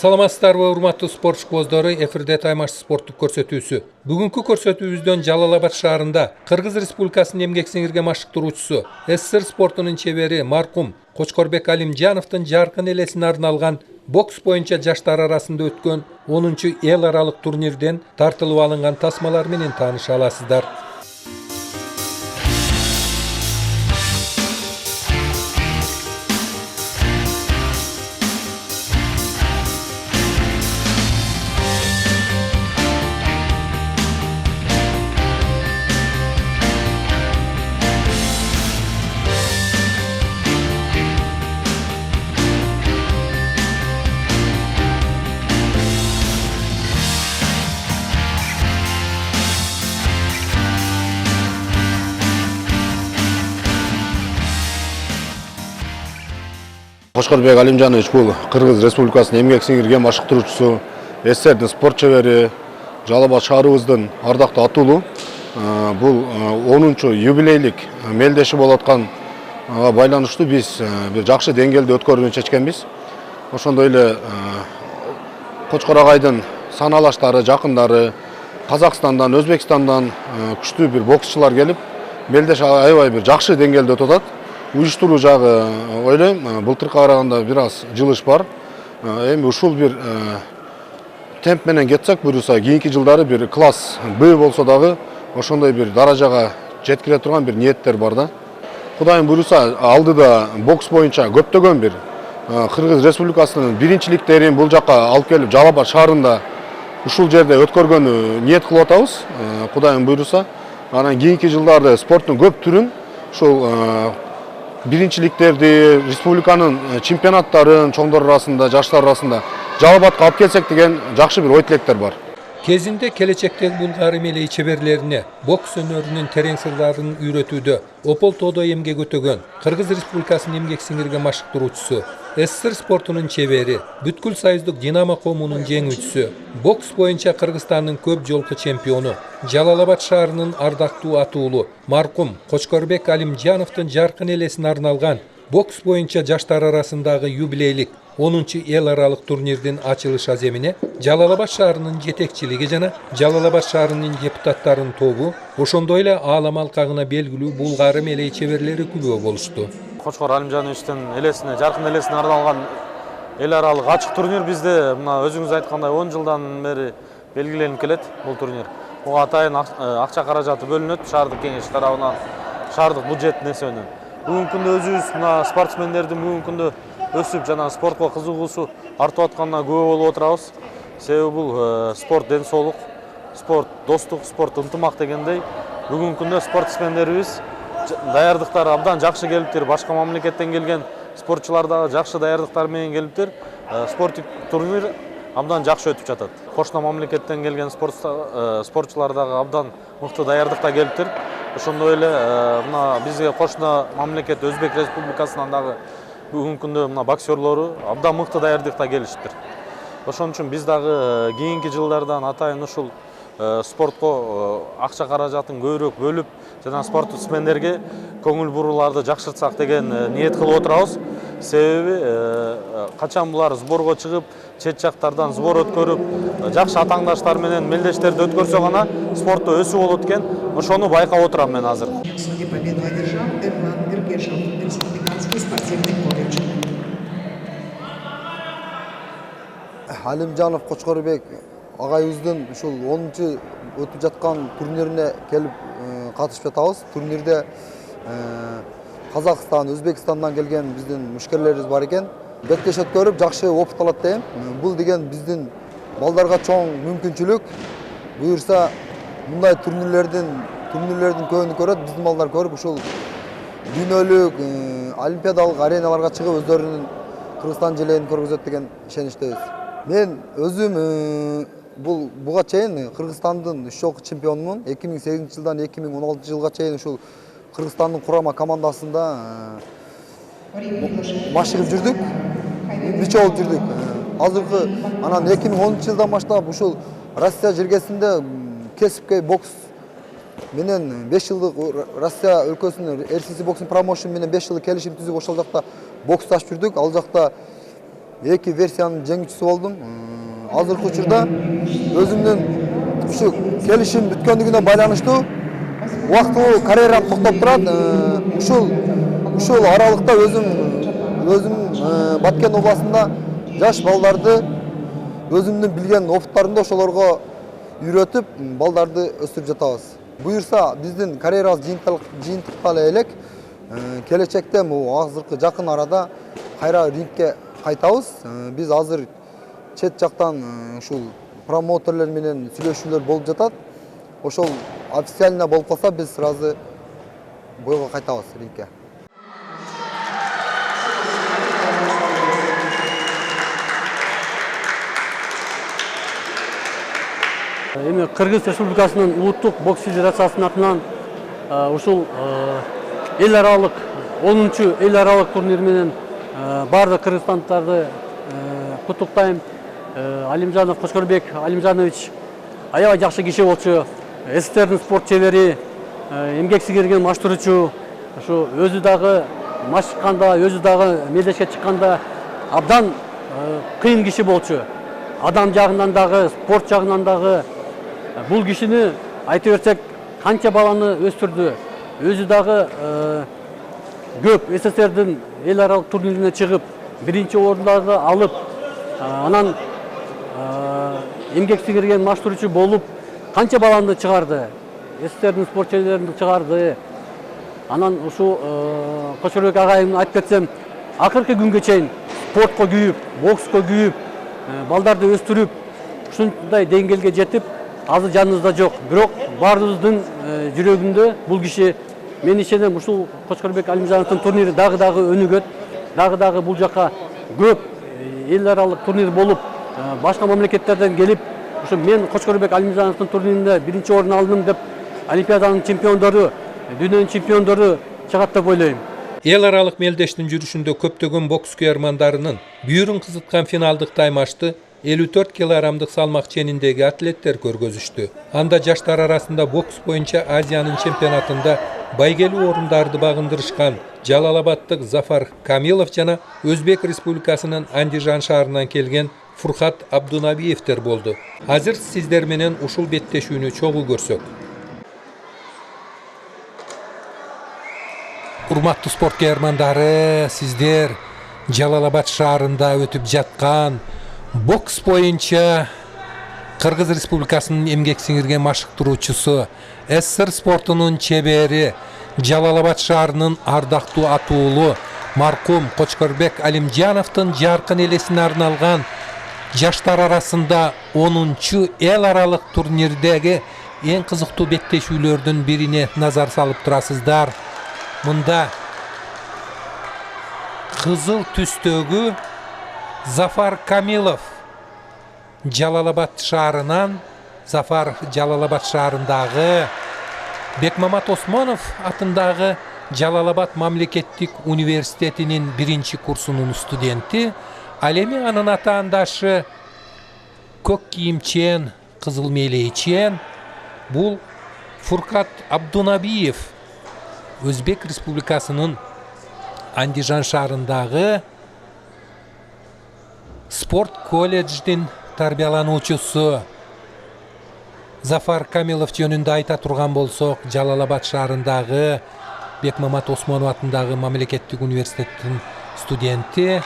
Саламатсыздарбы, урматтуу спорт көздөрү, эфирде таймаш спорттук көрсөтүүсү. Бүгүнкү көрсөтүүбүздөн Жалал-Абад шаарында Кыргыз Республикасынын эмгек сиңирген машыктыруучусу, СССР спортунун чебери маркум Кочкорбек Алимжановдун жаркын элесине арналган бокс боюнча жаштар арасында өткөн 10-чу эл аралык турнирден тартылып алынган тасмалар менен тааныша аласыздар. Кочкорбек Алимжанович бул Кыргыз Республикасынын эмгек сиңирген машыктыруучусу, СССРдин спорт чебери, Жалал-Абад шаарыбыздын ардактуу атуулу. Бул 10-чу юбилейлик мелдеши болуп атканга байланыштуу биз бир жакшы деңгээлде өткөрүүнү чечкенбиз. Ошондой эле Кочкор агайдын саналаштары, жакындары, Казакстандан, Өзбекстандан күчтүү бир боксчулар келип, мелдеш аябай бир жакшы деңгээлде өтүп атат. Уюштуруу жагы ойлойм, былтыркыга караганда бир аз жылыш бар. Эми ушул бир темп менен кетсек, буюрса кийинки жылдары бир класс Б болсо дагы ошондой бир даражага жеткире турган бир ниеттер бар да. Кудайым буюрса, алдыда бокс боюнча көптөгөн бир Кыргыз Республикасынын биринчиликтерин бул жакка алып келип, Жалал-Абад шаарында ушул жерде өткөргөнү ниет кылып атабыз. Кудайым буюрса, анан кийинки жылдары спорттун көп түрүн ушул биринчиликтерди, республиканын чемпионаттарын чоңдор арасында, жаштар арасында Жалал-Абадка алып келсек деген жакшы бир ой тилектер бар. Кезинде келечектеги булгар эмелей чеберлерине бокс өнөрүнүн терең сырларын үйрөтүүдө опол тоодо эмгек өтөгөн Кыргыз Республикасынын эмгек сиңирген машыктыруучусу, СССР спортунун чебери, бүткүл союздук Динамо коомунун жеңүүчүсү, бокс боюнча Кыргызстандын көп жолку чемпиону, Жалал-Абад шаарынын ардактуу атуулу маркум Кочкорбек Алимжановдун жаркын элесине арналган бокс боюнча жаштар арасындагы юбилейлик 10-чу эл аралык турнирдин ачылыш аземине Жалал-Абад шаарынын жетекчилиги жана Жалал-Абад шаарынын депутаттарынын тобу, ошондой эле аалам алкагына белгилүү булгар эмелей чеберлери күбө болушту. Кочкор Алимжановичтин элесине, жаркын элесине арналган эл аралык ачык турнир бизде мына өзүңүз айткандай 10 жылдан бери белгиленип келет бул турнир. Буга атайын акча каражаты бөлүнөт шаардык кеңеш тарабынан, шаардык бюджеттин эсебинен. Бүгүнкү күндө өзүбүз мына спортсмендердин бүгүнкү күндө өсүп жана спортко кызыгуусу артып атканына күбө болуп отурабыз. Себеби бул спорт ден соолук, спорт достук, спорт ынтымак дегендей бүгүнкү күндө спортсмендерибиз даярдыктары абдан жакшы келиптир. Башка мамлекеттен келген спортчулар дагы жакшы даярдыктар менен келиптир. Спорттук турнир абдан жакшы өтүп жатат. Кошуна мамлекеттен келген спортчулар дагы абдан мыкты даярдыкта келиптир. Ошондой эле мына бизге кошуна мамлекет Өзбек Республикасынан дагы бүгүнкү күндө мына боксерлору абдан мыкты даярдыкта келишиптир. Ошон үчүн биз дагы кийинки жылдардан атайын ушул спортко акча каражатын көбүрөөк бөлүп, жана спортсмендерге көңүл бурууларды жакшыртсак деген ниет кылып отурабыз. Себеби качан булар сборго чыгып, чет жактардан сбор өткөрүп, жакшы атаңдаштар менен мелдештерди өткөрсө гана спортто өсүү болот экен. Ошону байкап отурам мен азыр. Алимжанов Кочкорбек агайыбыздын ушул 10-чу өтүп жаткан турнирине келип катышып жатабыз. Турнирде Казакстан, Өзбекстандан келген биздин мушкерлерибиз бар экен. Беттеш өткөрүп, жакшы опыт алат дейм. Бул деген биздин балдарга чоң мүмкүнчүлүк. Буюрса, мындай турнирлердин көбүн көрөт, биздин балдар көрүп, ушул дүйнөлүк, олимпиадалык ареналарга чыгып өздөрүнүн Кыргызстан желегин көргөзөт деген ишеничтебиз. Мен өзүм буга чейин Кыргызстандын 3 жолку чемпионумун. 2008-жылдан 2016-жылга чейин ушул Кыргызстандын курама командасында машыгып жүрдүк. Нече болуп жүрдүк. Азыркы анан 2010-жылдан баштап ушул Россия жергесинде кесипкей бокс менен 5 жылдык Россия өлкөсүнүн RCC боксинг промоушн менен 5 жылдык келишим түзүп ошол жакта бокс ашып жүрдүк. Ал жакта 2 versiyanын жеңүүчүсү болдум. Азыркы учурда өзүмдүн ушу келишим бүткөндүгүнө байланыштуу убактылуу карьерам токтоп турат. Ушул аралыкта өзүм Баткен областында жаш балдарды өзүмдүн билген опыттарымды ошолорго үйрөтүп, балдарды өстүрүп жатабыз. Буюрса биздин карьерабыз жыйынтыктала элек. Келечекте азыркы жакын арада кайра рингке кайтабыз. Биз азыр чет жактан ушул промоутерлер менен сүйлөшүүлөр болуп жатат. Ошол официально болуп калса биз сразу бойго кайтабыз рингке. Эми Кыргыз Республикасынын улуттук бокс федерациясынын атынан ушул эл аралык 10-чу эл аралык турнир менен бардык кыргызстандыктарды куттуктайм. Алимжанов Кочкорбек Алимжанович аябай жакшы киши болчу. СССРдин спорт чебери, эмгек сиңирген маштыруучу. Ушу өзү дагы маш чыкканда, өзү дагы мелдешке чыкканда абдан кыйын киши болчу. Адам жагынан дагы, спорт жагынан дагы. Бул кишини айта берсек канча баланы өстүрдү. Өзү дагы көп СССРдин эл аралык турнирине чыгып, биринчи орундарды алып, анан эмгек сиңирген маштыруучу болуп, канча баланы чыгарды. СССРдин спорт чеберлерин чыгарды. Анан ушу Кочкорбек агайымды айтып кетсем, акыркы күнгө чейин спортко күйүп, бокско күйүп, балдарды өстүрүп, ушундай деңгээлге жетип, азыр жаныбызда жок. Бирок баарыбыздын жүрөгүндө бул киши, мен ишенем, ушул Кочкорбек Алимжановдун турнири дагы өнүгөт, дагы бул жака көп эл аралык турнир болуп, башка мамлекеттерден келип, ушу мен Кочкорбек Алимжановдун турниринде биринчи орун алдым деп, Олимпиаданын чемпиондору, дүйнөнүн чемпиондору чыгат деп ойлойм. Эл аралык мелдештин жүрүшүндө көптөгөн бокс күйөрмандарынын бүйүрүн кызыткан финалдык таймашты 54 килограммдык салмак чениндеги атлеттер көргөзүштү. Анда жаштар арасында бокс боюнча Азиянын чемпионатында байгелүү орундарды багындырышкан Жалалабадтык Зафар Камилов жана Өзбек Республикасынын Андижан шаарынан келген Фурхат Абдунабиевтер болду. Азыр сиздер менен ушул беттешүүнү чогуу көрсөк. Урматтуу спорт күйөрмандары, сиздер Жалалабад шаарында өтүп жаткан бокс боюнча Кыргыз Республикасынын эмгек сиңирген машыктыруучусу, СССР спортунун чебери, Жалалабад шаарынын ардактуу атуулу маркум Кочкорбек Алимжановдун жаркын элесине арналган жаштар арасында 10-чу эл аралык турнирдеги эң кызыктуу беттешүүлөрдүн бирине назар салып турасыздар. Мында кызыл түстөгү Зафар Камилов Жалалабад шаарынан, Зафар Жалалабад шаарындагы Бекмамат Осмонов атындагы Жалалабад мамлекеттик университетинин биринчи курсунун студенти, ал эми анын атаандашы көк кийимчен, кызыл мээлейчен бул Фуркат Абдунабиев, Өзбек Республикасынын Андижан шаарындагы спорт колледждин тарбиялануучусу. Зафар Камилов жөнүндө айта турган болсок, Жалалабад шаарындагы Бекмамат Осмонов атындагы мамлекеттик университеттин студенти.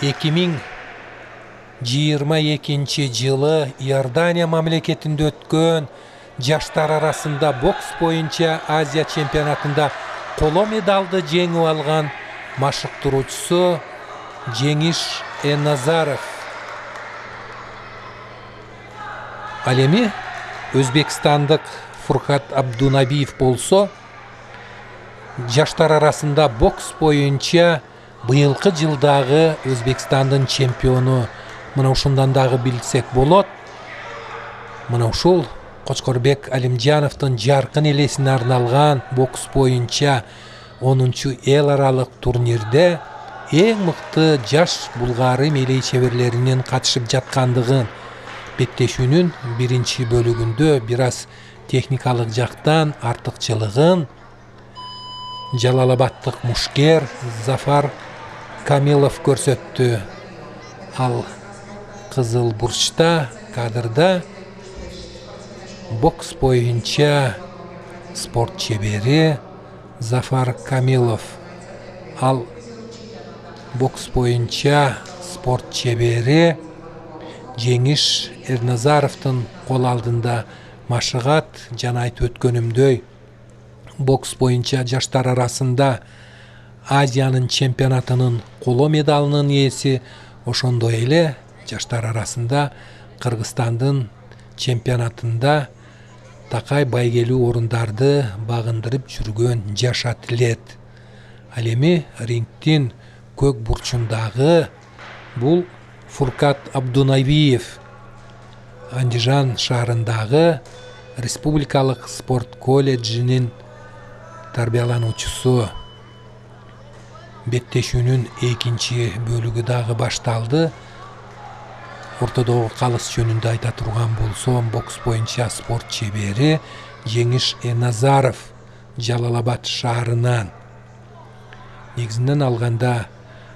2022 жылы Иордания мамлекетинде өткөн жаштар арасында бокс боюнча Азия чемпионатында коло медалды жеңип алган машыктыруучусу Жеңиш Эназаров. Ал эми өзбекстандык Фурхат Абдунабиев болсо, жаштар арасында бокс боюнча быйылкы жылдагы Өзбекстандын чемпиону. Мына ушундан дагы билсек болот. Мына ушул Кочкорбек Алимжановдун жаркын элесине арналган бокс боюнча 10-чу эл аралык турнирде эң мыкты жаш булгары мелей чеберлеринин катышып жаткандыгын, беттешүүнүн биринчи бөлүгүндө бир аз техникалык жактан артыкчылыгын Жалалабадтык мушкер Зафар Камилов көрсөттү. Ал кызыл бурчта кадрда бокс боюнча спорт чебери Зафар Камилов. Ал бокс боюнча спорт чебери Жеңиш Эрназаровдун кол алдында машыгат. Жана айтып өткөнүмдөй, бокс боюнча жаштар арасында Азиянын чемпионатынын коло медалынын ээси, ошондой эле жаштар арасында Кыргызстандын чемпионатында такай байгелүү орундарды багындырып жүргөн жаш атлет. Ал эми рингдин көк бурчундагы бул Фуркат Абдунабиев, Андижан шаарындагы Республикалык спорт колледжинин тарбиялануучусу. Беттешүүнүн экинчи бөлүгү дагы башталды. Ортодогу калыс жөнүндө айта турган болсом, бокс боюнча спорт чебери Жеңиш Эрназаров Жалал-Абад шаарынан. Негизинен алганда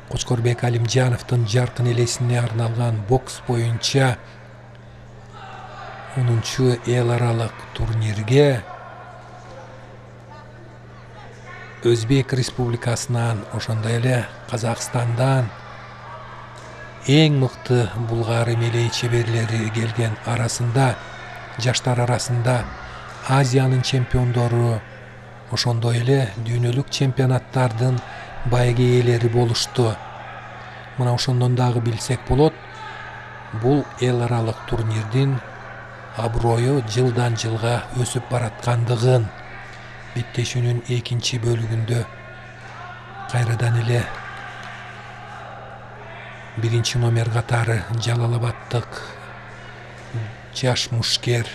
Кочкорбек Алимжановдун жаркын элесине арналган бокс боюнча 10-чу эл аралык турнирге Өзбек Республикасынан, ошондой эле Казакстандан эң мыкты булгар эмелей чеберлери келген. Арасында жаштар арасында Азиянын чемпиондору, ошондой эле дүйнөлүк чемпионаттардын байге ээлери болушту. Мына ошондон дагы билсек болот, бул эл аралык турнирдин аброю жылдан жылга өсүп бараткандыгын. Беттешүүнүн экинчи бөлүгүндө кайрадан эле биринчи номер катары Жалал-Абадтык жаш мушкер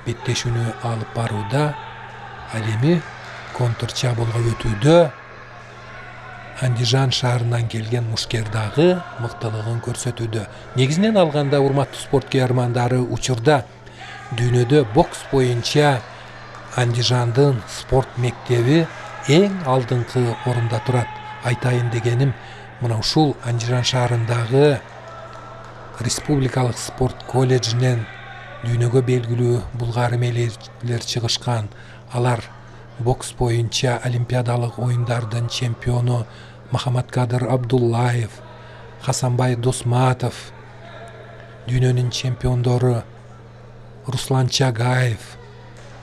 беттешүүнү алып барууда. Ал эми контр чабуулга өтүүдө Андижан шаарынан келген мушкер дагы мыктылыгын көрсөтүүдө. Негизинен алганда, урматтуу спорт каармандары, учурда дүйнөдө бокс боюнча Андижандын спорт мектеби эң алдыңкы орунда турат. Айтайын дегеним, мына ушул Андижан шаарындагы Республикалык спорт колледжинен дүйнөгө белгилүү булгар эмелейлер чыгышкан. Алар бокс боюнча олимпиадалык оюндардын чемпиону Махаматкадыр Абдуллаев, Хасанбай Досматов, дүйнөнүн чемпиондору Руслан Чагаев,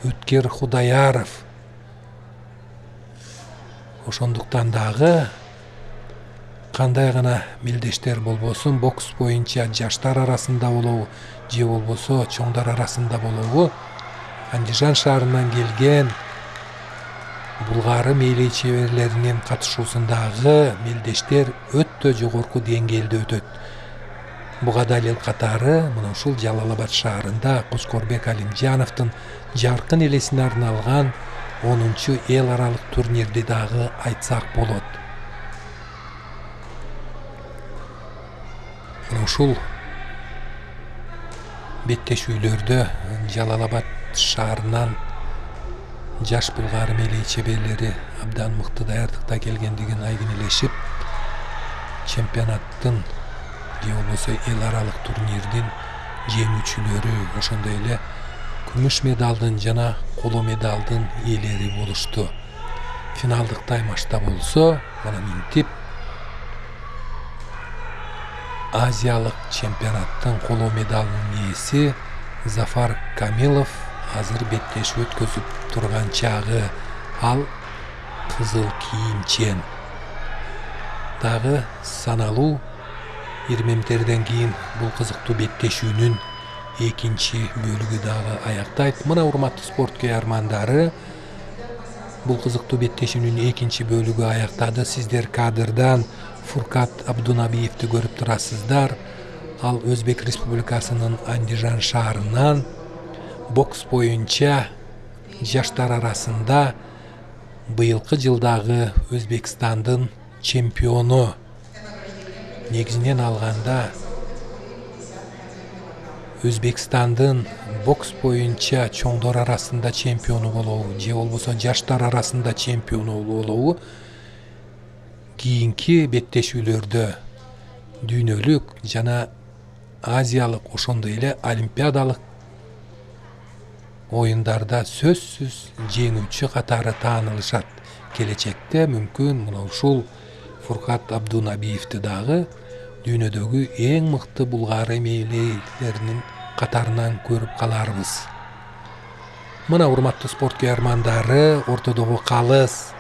Өткер Худаяров. Ошондуктан дагы кандай гана мелдештер болбосун, бокс боюнча жаштар арасында болобу же болбосо чоңдар арасында болобу, Андижан шаарынан келген булгары мээлей чеберлеринин катышуусундагы мелдештер өтө жогорку деңгээлде өтөт. Буга далил катары мына ушул Жалал-Абад шаарында Кочкорбек Алимжановдун жаркын элесине арналган 10-чу эл аралык турнирди дагы айтсак болот. Мына ушул беттешүүлөрдө Жалал-Абад шаарынан жаш булгар эмелей чеберлери абдан мыкты даярдыкта келгендигин айгинелешип, чемпионаттын же болбосо эл аралык турнирдин жеңүүчүлөрү, ошондой эле күмүш медалдын жана коло медалдын ээлери болушту. Финалдык таймашта болсо, мына минтип Азиялык чемпионаттын коло медалынын ээси Зафар Камилов азыр беттешүү өткөзүп турган чагы. Ал кызыл кийимчен. Дагы саналуу 20 минуттерден кийин бул кызыктуу беттешүүнүн экинчи бөлүгү дагы аяктайт. Мына урматтуу спорт каармандары, бул кызыктуу беттешүүнүн экинчи бөлүгү аяктады. Сиздер кадрдан Фуркат Абдунабиевди көрүп турасыздар. Ал Өзбек Республикасынын Андижан шаарынан бокс боюнча жаштар арасында быйылкы жылдагы Өзбекстандын чемпиону. Негизинен алганда Өзбекстандын бокс боюнча чоңдор арасында чемпиону болобу же болбосо жаштар арасында чемпиону болобу кийинки беттешүүлөрдө дүйнөлүк жана азиялык ошондой эле олимпиадалык оюндарда сөзсүз жеңүүчү катары таанылышат. Келечекте мүмкүн мына ушул Фуркат Абдунабиевди дагы дүйнөдөгү эң мыкты булгары мээлейлеринин катарынан көрүп каларбыз. Мына урматтуу спорт каармандары, ортодогу калыс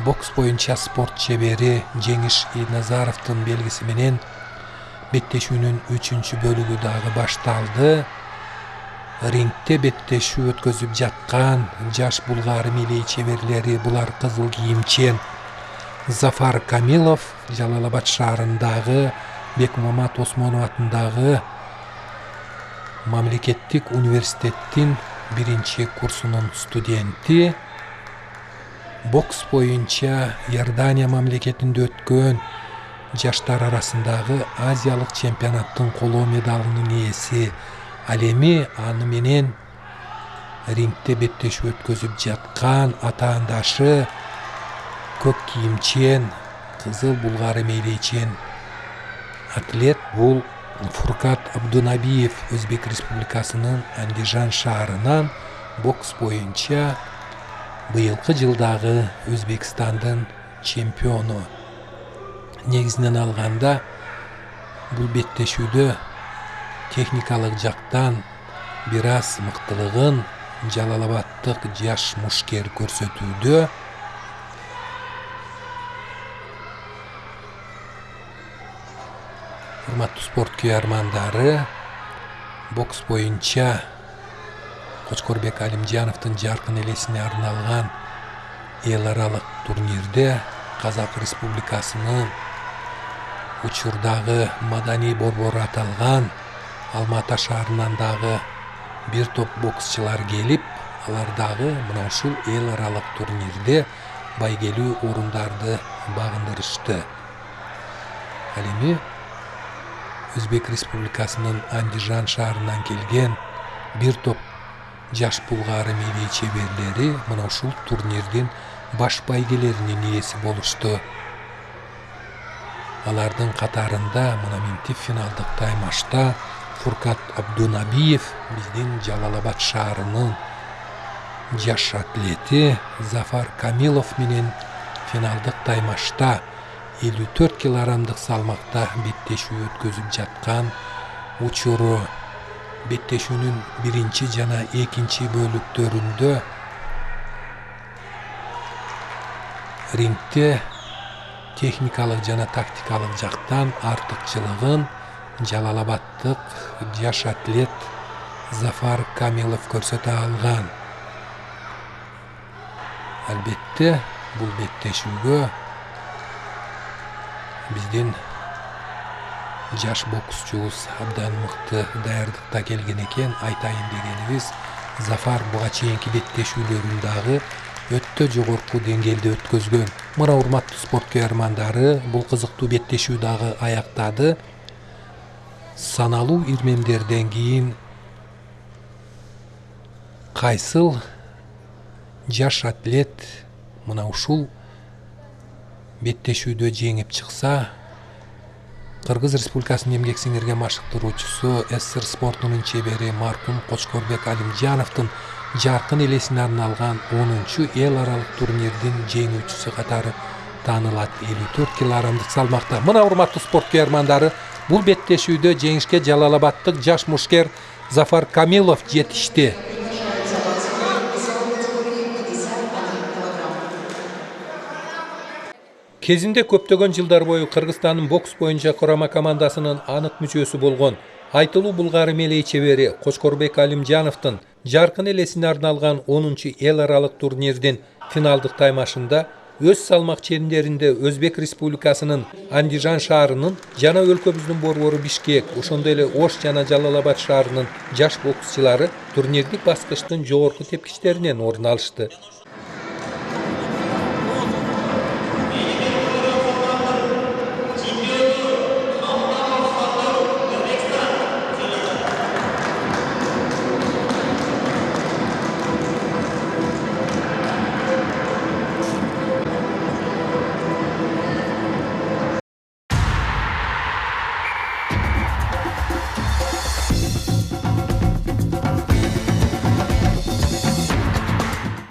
бокс боюнча спорт чебери Жеңиш Назаровдун белгиси менен беттешүүнүн 3-чү бөлүгү дагы башталды. Рингте беттешүү өткөзүп жаткан жаш булгары мелей чеберлери булар кызыл кийимчен Зафар Камилов, Жалал-Абад шаарындагы Бекмамат Осмонов атындагы мамлекеттик университеттин 1-чи курсунун студенти. Бокс боюнча Иордания мамлекетинде өткөн жаштар арасындагы азиялык чемпионаттын коло медалынын ээси. Ал эми аны менен рингте беттешүү өткөзүп жаткан атаандашы көк кийимчен, кызыл булгары мээлейчен атлет бул Фуркат Абдунабиев, Өзбек Республикасынын Андижан шаарынан бокс боюнча быйылкы жылдагы Өзбекстандын чемпиону. Негизинен алганда бул беттешүүдө техникалык жактан бир аз мыктылыгын Жалал-Абадтык жаш мушкер көрсөтүүдө. Урматтуу спорт каармандары, бокс боюнча Кочкорбек Алимжановдун жаркын элесине арналган эл аралык турнирде Казак Республикасынын учурдагы маданий борбору аталган Алматы шаарынан дагы бир топ боксчулар келип, алар дагы мына ушул эл аралык турнирде байгелүү орундарды багындырышты. Ал эми Өзбек Республикасынын Андижан шаарынан келген бир топ жаш булгары мелей чеберлери мына ушул турнирдин баш байгелеринин ээси болушту. Алардын катарында мына минтип финалдык таймашта Фуркат Абдунабиев, биздин Жалал-Абад шаарынын жаш атлети Зафар Камилов менен финалдык таймашта 54 килограммдык салмакта беттешүү өткөзүп жаткан учуру. Беттешүүнүн 1-чи жана 2-чи бөлүктөрүндө рингте техникалык жана тактикалык жактан артыкчылыгын Жалал-Абадтык жаш атлет Зафар Камилов көрсөтө алган. Албетте бул беттешүүгө биздин жаш боксчубуз абдан мыкты даярдыкта келген экен. Айтайын дегенибиз, Зафар буга чейинки беттешүүлөрүн дагы өтө жогорку деңгээлде өткөзгөн. Мына урматтуу спорт каармандары, бул кызыктуу беттешүү дагы аяктады. Саналуу ирмемдерден кийин кайсыл жаш атлет мына ушул беттешүүдө жеңип чыкса, Кыргыз Республикасынын эмгек сиңирген машыктыруучусу, СССР спортунун чебери маркум Кочкорбек Алимжановдун жаркын элесине арналган 10-чу эл аралык турнирдин жеңүүчүсү катары таанылат 54 килограммдык салмакта. Мына урматтуу спорт каармандары, бул беттешүүдө жеңишке Жалал-Абадтык жаш мушкер Зафар Камилов жетишти. Кезинде көптөгөн жылдар бою Кыргызстандын бокс боюнча курама командасынын анык мүчөсү болгон айтылуу булгары мелей чебери Кочкорбек Алимжановдун жаркын элесине арналган 10-чу эл аралык турнирдин финалдык таймашында өз салмак чендеринде Өзбек Республикасынын Андижан шаарынын жана өлкөбүздүн борбору Бишкек, ошондой эле Ош жана Жалал-Абад шаарынын жаш боксчулары турнирдик баскычтын жогорку тепкичтеринен орун алышты.